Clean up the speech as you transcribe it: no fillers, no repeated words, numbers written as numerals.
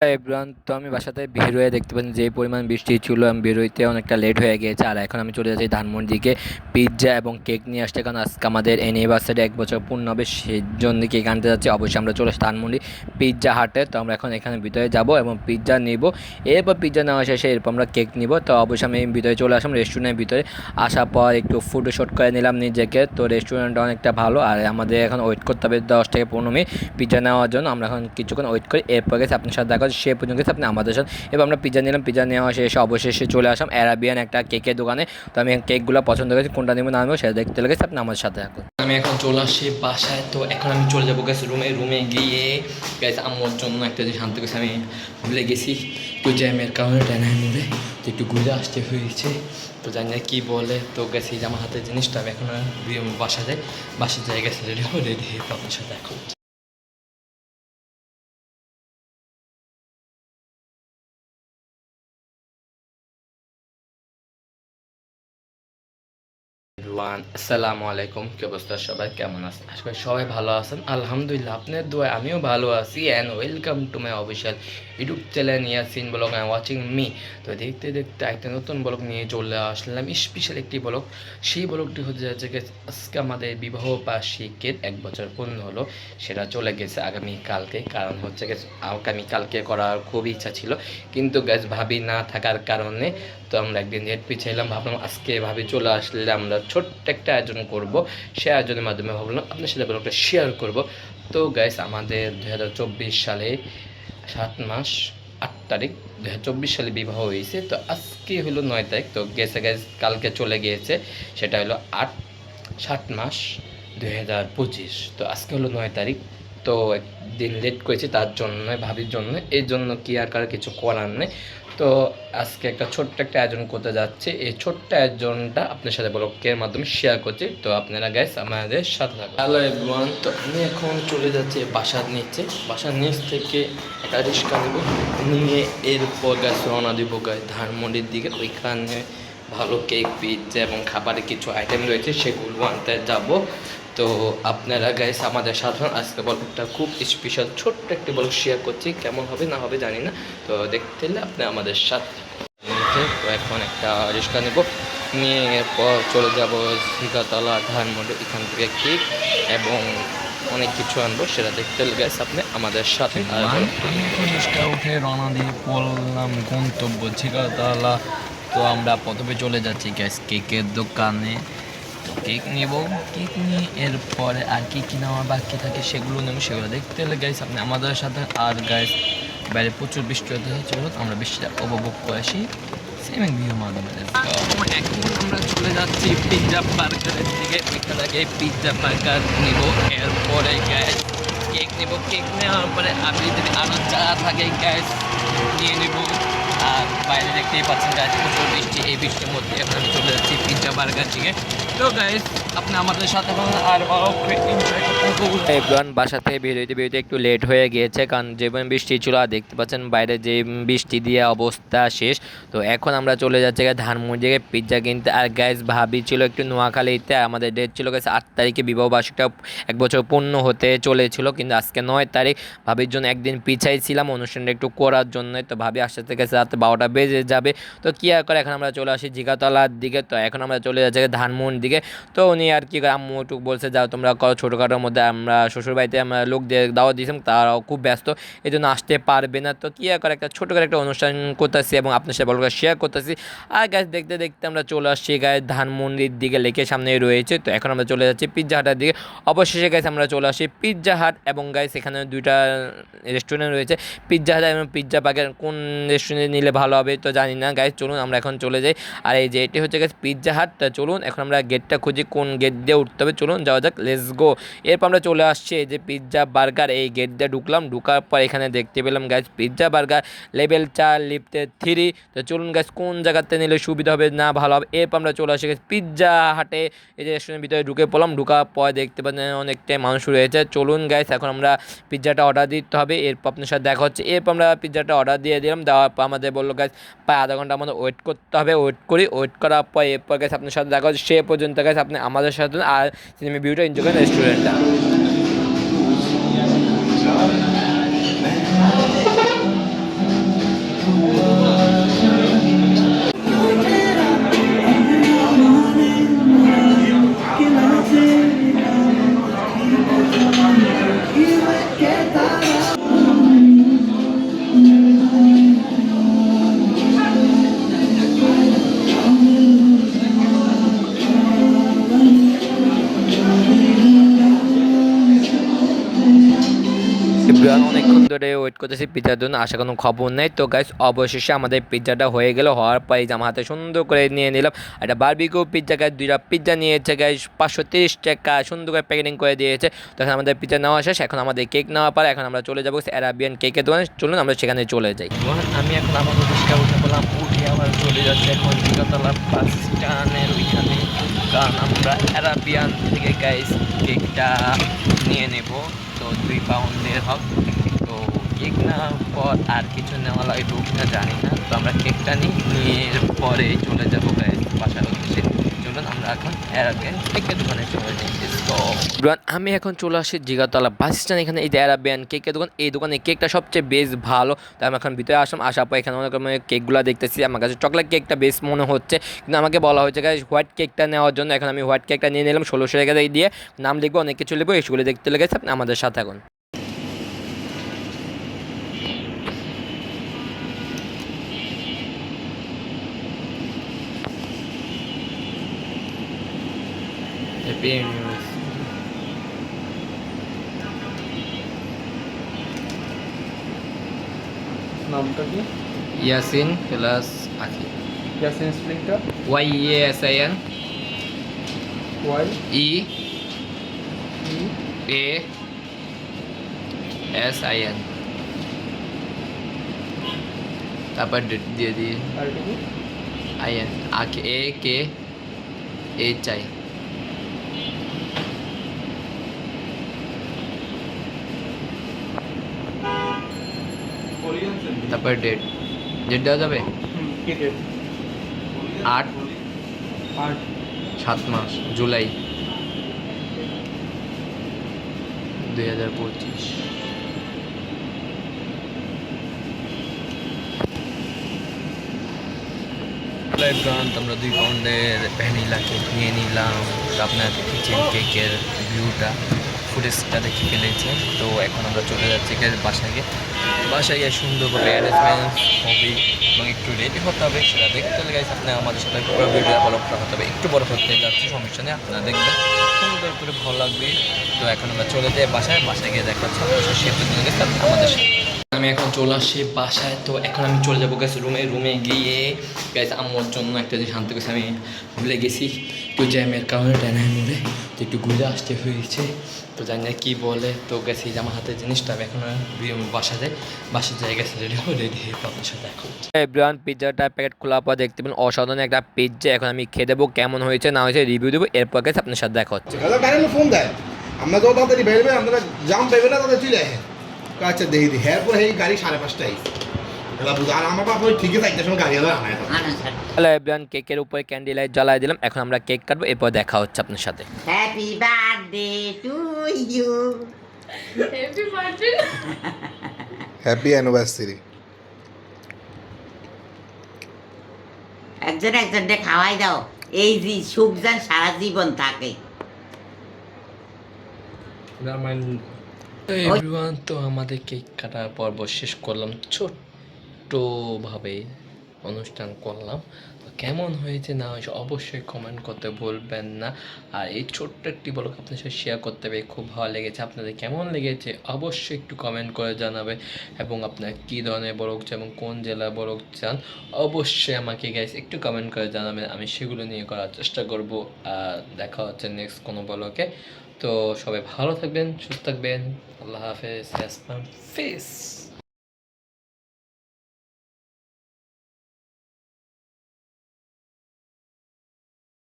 Everyone, তো আমি বাসাতে বের হয়ে দেখতে পাচ্ছি যে পরিমাণ বৃষ্টি ছিল, আমি বের হইতে অনেকটা লেট হয়ে গিয়েছে। আর এখন আমি চলে যাচ্ছি ধানমন্ডির দিকে পিৎজা এবং কেক নিয়ে আসতে, কারণ আজকে আমাদের অ্যানিভার্সারি 1 বছর পূর্ণ হবে, সেই জন্য কেক আনতে যাচ্ছি। অবশ্যই আমরা চলে আসি ধানমন্ডি পিৎজা হাটে। তো আমরা এখন এখানে ভিতরে যাব এবং পিৎজা নিব। এরপর পিৎজা নেওয়া শেষে এরপর আমরা কেক নিব। তো অবশ্যই আমি ভিতরে চলে আসলাম রেস্টুরেন্টের ভিতরে। আসার পর একটু ফটোশ্যুট করে নিলাম নিজেকে। তো রেস্টুরেন্টটা অনেকটা ভালো, আর আমাদের এখন ওয়েট করতে হবে 10 থেকে 15 মিনিট পিৎজা নেওয়ার জন্য। আমরা এখন কিছুক্ষণ ওয়েট করি, এরপর গেছে আপনার সাথে দেখা সে পর্যন্ত গেছে আপনি আমাদের সাথে। এবার আমরা পিৎজা নিলাম, পিৎজা নেওয়া শেষে অবশেষে চলে আসলাম অ্যারাবিয়ান একটা কেকের দোকানে। তো আমি কেকগুলো পছন্দ করেছি, কোনটা নেবো না নেবো সেটা দেখতে লেগেছে, আপনি আমার সাথে থাকুন। আমি এখন চলে আসছি বাসায়। তো এখন আমি চলে যাবো গেছে রুমে গিয়ে গেছে আম্মুর জন্য একটা জিনিস আনতে গেছে, আমি ভুলে গেছি একটু জ্যামের কারণে টাইমের মধ্যে, তো একটু ঘুরে আসতে হয়েছে। তো জানি না কী বলে, তো গেছি যে আমার হাতের জিনিসটা আমি এখন বাসায় যাই গেছে রেডি হয়ে আপনার সাথে এখন। আসসালামু আলাইকুম, কি অবস্থা সবাই, কেমন আছেন? আশা করি সবাই ভালো আছেন। আলহামদুলিল্লাহ, আপনার দোয়ায় আমিও ভালো আছি। And welcome to my official YouTube channel Yasin blog and watching me. তো দেখতে দেখতে একটা নতুন ব্লগ নিয়ে চলে আসলাম, স্পেশাল একটি ব্লগ। সেই ব্লগটি হতে যাচ্ছে আজকে আমাদের বিবাহ বার্ষিকীর 1 বছর পূর্ণ হলো। সেটা চলে গেছে আগামীকালকে, কারণ হচ্ছে আগামীকালকে করার খুব ইচ্ছা ছিল, কিন্তু গ্যাস ভাবি না থাকার কারণে তো আমরা একদিন ডেট পিছাইলাম। ভাবলাম আজকে ভাবি চলে আসলে আমরা ছোট্ট একটা আয়োজন করব, সে আয়োজনের মাধ্যমে ভাবলাম আপনার সাথে ব্লগটা শেয়ার করব। তো গাইস, আমাদের 2024 সালে 7 মাস 8 তারিখ 2024 সালে বিবাহ হয়েছে। তো আজকে হলো 9 তারিখ, তো গেছে গাইস কালকে চলে গিয়েছে, সেটা হলো 8/7/2025। তো আজকে হলো 9 তারিখ। তো একদিন লেট করেছি তার জন্য, ভাবির জন্য, এই জন্য কি আর কারো কিছু করার নেই। তো আজকে একটা ছোট্ট একটা আয়োজন করতে যাচ্ছে, এই ছোট্ট আয়োজনটা আপনার সাথে ব্লগের মাধ্যমে শেয়ার করছি। তো আপনারা গাইস আমাদের সাথে থাকুন। হ্যালো এভরিওয়ান, তো আমি এখন চলে যাচ্ছি বাসার নিচ থেকে একটা রিক্সা নেব, নিয়ে এরপর গাছ রওনা দিব গাছ ধানমন্ডির দিকে। ওইখানে ভালো কেক পিৎজা এবং খাবারের কিছু আইটেম রয়েছে, সেগুলো আনতে যাব। তো আপনারা গাইস আমাদের সাধারণ আজকে ব্লগটা খুব স্পেশাল ছোট্ট একটি ব্লগ শেয়ার করছি, কেমন হবে না হবে জানি না। তো দেখতে হলে আপনি আমাদের সাথে। তো এখন একটা রিক্সা নেব, নিয়ে এরপর চলে যাব ঝিগাতলা ধানমন্ডি, এখান থেকে কেক এবং অনেক কিছু আনবো, সেটা দেখতে হলে গাইস আপনি আমাদের সাথে। রিক্সা উঠে রওনা দিয়ে পড়লাম গন্তব্য ঝিগাতলা। তো আমরা প্রথমে চলে যাচ্ছি গ্যাস কেকের দোকানে। তো কেক নেব, কেক নিয়ে এরপরে আর কি কি নেওয়া বাকি থাকে সেগুলো নেব, সেগুলো দেখতে হলে গাইস আপনি আমাদের সাথে। আর গাইস বাইরে প্রচুর বৃষ্টি হতে হচ্ছে, আমরা বৃষ্টিটা উপভোগ করে আসি সেম ভিউ মাধ্যমে। এখন আমরা চলে যাচ্ছি পিৎজা বার্গারের দিকে, এখান থেকে পিৎজা বার্গার নিব, এরপরে গ্যাস কেক নেব, কেক নেওয়ার পরে আপনি যদি আরও যা থাকে গ্যাস নিয়ে নেব। আর বাইরে দেখতেই পাচ্ছেন গাইস প্রচুর বৃষ্টি, এই বৃষ্টির মধ্যে এখন আমি চলে যাচ্ছি পিৎজা বার্গার দিকে। তো গাইস আপনি আমাদের সাথে আর এভরিওয়ান, বাসা থেকে বেরোতে একটু লেট হয়ে গিয়েছে, কারণ যেমন বৃষ্টি ছিল আর দেখতে পাচ্ছেন বাইরে যে বৃষ্টি দিয়ে অবস্থা শেষ। তো এখন আমরা চলে যাচ্ছি ধানমন্ডি থেকে পিৎজা কিনতে। আর গ্যাস ভাবি ছিল একটু নোয়াখালীতে, আমাদের ডেট ছিল গেছে 8 তারিখে, বিবাহ বার্ষিকটা 1 বছর পূর্ণ হতে চলেছিল, কিন্তু আজকে 9 তারিখ। ভাবির জন্য একদিন পিছাইছিলাম অনুষ্ঠানটা একটু করার জন্য। তো ভাবি আসতে গেছে রাত 12টা বেজে যাবে। তো কী আর করে এখন আমরা চলে আসি ঝিগাতলার দিকে। তো এখন আমরা চলে যাচ্ছি ধানমন্ডির দিকে। তো উনি আর কি আম্মু একটু বলছে যাও তোমরা করো, ছোটোখাটোর মধ্যে আমরা শ্বশুরবাড়িতে আমরা লোক দিয়ে দাওয়াত দিয়েছিলাম, তারাও খুব ব্যস্ত, এই জন্য আসতে পারবে না। তো কী আর করে একটা ছোটোখাটো একটা অনুষ্ঠান করতেছি এবং আপনার সাথে বলবো শেয়ার করতেছি। আর গাছ দেখতে দেখতে আমরা চলে আসছি গায়ে ধানমন্ডির দিকে, লেকের সামনে রয়েছে। তো এখন আমরা চলে যাচ্ছি পিৎজা হাটের দিকে। অবশেষে গাইস আমরা চলে আসি পিৎজা হাট, এবং গাইস এখানে দুইটা রেস্টুরেন্ট রয়েছে, পিৎজা হাট এবং পিৎজা বার্গার। কোন রেস্টুরেন্টে নিলে ভালো হবে তো জানি না গাইস, চলুন আমরা এখন চলে যাই। আর এই যে এটি হচ্ছে গাইস পিৎজা হাট। তা চলুন এখন আমরা গেটটা খুঁজি, কোন গেট দিয়ে উঠতে হবে, চলুন যাওয়া যাক, লেটস গো। এরপর আমরা চলে আসছি এই যে পিৎজা বার্গার, এই গেট দিয়ে ঢুকলাম, ঢুকার পর এখানে দেখতে পেলাম গাইস পিৎজা বার্গার লেভেল 4 লিফটে 3। তো চলুন গাইস কোন জায়গাতে নিলে সুবিধা হবে না ভালো হবে। এরপর আমরা চলে আসি গাইস পিৎজা হাটে, এই যে রেস্টুরেন্টের ভিতরে ঢুকে পড়লাম, ঢুকার পর দেখতে পাচ্ছেন অনেকটাই মানুষ রয়েছে। চলুন গাইস এখন আমরা পিৎজাটা অর্ডার দিতে হবে, এরপর আপনার সাথে দেখা হচ্ছে। এরপর আমরা পিৎজাটা অর্ডার দিয়ে দিলাম, দেওয়ার পর আমাদের বললো গাইস প্রায় আধা ঘন্টা আমাদের ওয়েট করতে হবে। ওয়েট করার পর এরপর গাইস আপনার সাথে দেখা হচ্ছে, সে পর্যন্ত গাইস আপনি আমাদের সাথে আর সিনেমা ভিউটা এনজয় করেন রেস্টুরেন্টটা। অনেকক্ষণ ধরে ওয়েট করতেছি পিৎজার জন্য, আসা কোনো খবর নেই। তো গাইস অবশেষে আমাদের পিৎজাটা হয়ে গেল। হওয়ার পরে আমার হাতে সুন্দর করে নিয়ে নিলাম একটা বারবিকিউ পিৎজা। গাইস 2টা পিৎজা নিয়েছে গাইস, 530 টাকা, সুন্দর করে প্যাকেটিং করে দিয়েছে। তখন আমাদের পিৎজা নেওয়া শেষ, এখন আমাদের কেক নেওয়া পারে। এখন আমরা চলে যাবো অ্যারাবিয়ান কেকের দোকানে, চলুন আমরা সেখানে চলে যাই। আমি এখন আমার রিক্সা উঠে বললাম, উঠে আবার চলে যাচ্ছে এখন জিগাতলা বাস স্ট্যান্ডের ওইখানে, কারণ আমরা অ্যারাবিয়ান থেকে গাইস কেকটা নিয়ে নেব। তো 2 পাউন্ডের হবে। তো কেক নেওয়ার পর আর কিছু নেওয়া লাগবে কিনা জানি না। তো আমরা কেকটা নিয়ে পরে চলে যাবো গাইস বাসার উদ্দেশ্যে। চলুন আমরা এখন অ্যারাবিয়ান কেকের দোকানে চলে যাই। আমি এখন চলে আসি জিগাতলা বাস স্ট্যান্ড, এখানে এই যে অ্যারাবিয়ান কেকের দোকান, এই দোকানে কেকটা সবচেয়ে বেশ ভালো। তাই আমি এখন ভিতরে আসলাম, আসার পর এখানে অনেক রকমের কেকগুলো দেখতেছি। আমার কাছে চকলেট কেকটা বেশ মনে হচ্ছে, কিন্তু আমাকে বলা হয়েছে গাইস হোয়াইট কেকটা নেওয়ার জন্য। এখন আমি হোয়াইট কেকটা নিয়ে নিলাম, 1600 টাকা দিয়ে নাম লিখবো, অনেক কিছু লিখবো, এগুলো দেখতে লেগেছে। আপনি আমাদের সাথে এখন নামটা কি? ইয়াসিন প্লাস আখি, ইয়াসিন স্প্রিংটা YASIN ওয়াই E ই ASIN, তারপর দিয়ে দিয়ে আর এটা কি? IN আখি AKHI, তারপর ডেট দেওয়া যাবে কি ডেট? 8/7 মাস জুলাই 2025। আমরা 2 পাউন্ডের ভ্যানিলা কেক নিয়ে নিলাম। তো আপনার দেখেছেন কেকের ভিউটা, ফুটেজটা দেখে ফেলেছে। তো এখন আমরা চলে যাচ্ছি বাসায় গিয়ে সুন্দরভাবে অ্যারেঞ্জমেন্ট হবে এবং একটু রেডি হতে হবে, সেটা দেখতে হলে গাইস আপনার আমাদের সাথে পুরো ভিডিও ফলো করতে হবে। একটু বড় হতে যাচ্ছে, সমস্যা নেই, আপনারা দেখবেন সুন্দর করে ভালো লাগবে। তো এখন আমরা চলে যাই বাসায় গিয়ে দেখা হচ্ছে আমাদের সাথে। আমি এখন চলে আসি বাসায়। তো এখন আমি চলে যাবো গাইস রুমে গিয়ে গাইস আম্মুর জন্য একটা জিনিস আনতে গেছি, আমি ভুলে গেছি একটু জ্যামের কারণে ট্রেনের মোড়ে, তো একটু ঘুরে আসতে হয়েছে। তো জানি না কী বলে। তো গেছি যে আমার হাতের জিনিসটা আমি এখন বাসায় যাই গেছে রেডি হয়ে আপনার সাথে দেখা হচ্ছে। এভরিওয়ান পিৎজাটা প্যাকেট খোলার পর দেখতে পেলেন অসাধারণ একটা পিৎজা। এখন আমি খেয়ে দেবো, কেমন হয়েছে না হয়েছে রিভিউ দেবো, এরপর গেছে আপনার সাথে দেখা হচ্ছে। ফোন দেয় আমরা যত তাড়াতাড়ি বেরোবে, আমরা জাম পাইবে না, তাদের চলে আসে। আচ্ছা দেখি হ্যাঁ পরে এই গাড়ি 5:30টায় আর আমার বাপ ওই ঠিকই থাকতে সময় গাড়ি আনা হ্যালো এভরিওয়ান, কেকের উপরে ক্যান্ডি লাইট জ্বালাই দিলাম। এখন আমরা কেক কাটবো, এরপর দেখা হচ্ছে আপনার সাথে। Happy birthday to you. Happy birthday. Happy anniversary. একজনকে খাওয়াই দাও, এই যে সুখ যেন সারা জীবন থাকে। তো এভরিওয়ান, তো আমাদের কেক কাটার পর্ব শেষ করলাম, ছোট্টভাবে অনুষ্ঠান করলাম। তো কেমন হয়েছে না হয়েছে অবশ্যই কমেন্ট করতে ভুলবেন না। আর এই ছোট্ট একটি ব্লগ আপনার সাথে শেয়ার করতে পেরে খুব ভালো লেগেছে। আপনাদের কেমন লেগেছে অবশ্যই একটু কমেন্ট করে জানাবে, এবং আপনার কী ধরনের ব্লগ চান এবং কোন জেলার ব্লগ চান অবশ্যই আমাকে গাইস একটু কমেন্ট করে জানাবেন, আমি সেগুলো নিয়ে করার চেষ্টা করব। আর দেখা হচ্ছে নেক্সট কোনো ব্লগে। তো সবাই ভালো থাকবেন, সুস্থ থাকবেন, আল্লাহ হাফেজ, ফেস।